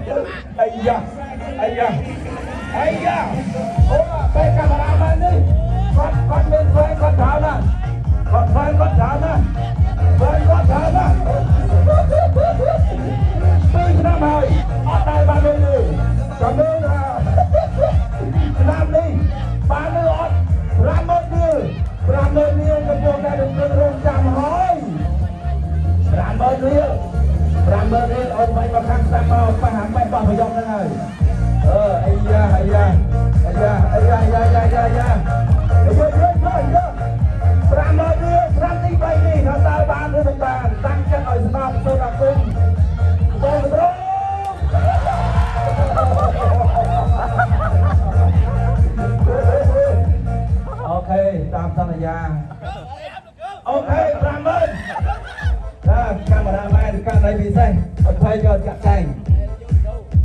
អាយ៉ាអាយ៉ាអាយ៉ាអូពេលកាមេរ៉ាមែននេះគាត់មានផ្លែគាត់ច្រើនណាស់គាត់ផ្លែគាត់ច្រើនណាស់ផ្លែគាត់ច្រើនណាស់ពីឆ្នាំហើយអត់ដែលបានលុយទេចាំមើលថាឆ្នាំនេះបានលុយអត់50000រៀល50000រៀលកំពុងតែនឹងរងចាំហើយ50000រៀល50000រៀលអូនមិនមកខាងស្ដាប់មកប៉ះហាំបែបបោះប្រយោគហ្នឹងហើយអាយ៉ាអាយ៉ាអាយ៉ាអាយ៉ាអាយ៉ាអាយ៉ាអាយ៉ាអាយ៉ា500រៀលឆ្នាំទី3នេះថាតើបានឬមិនបានតាំងចិត្តឲ្យស្ដាប់សូមអរគុណបងប្អូនអូខេតាមសន្យាអូខេ50000កាមេរ៉ាមែនកាន់តែពិសេស20យកចាក់ចែង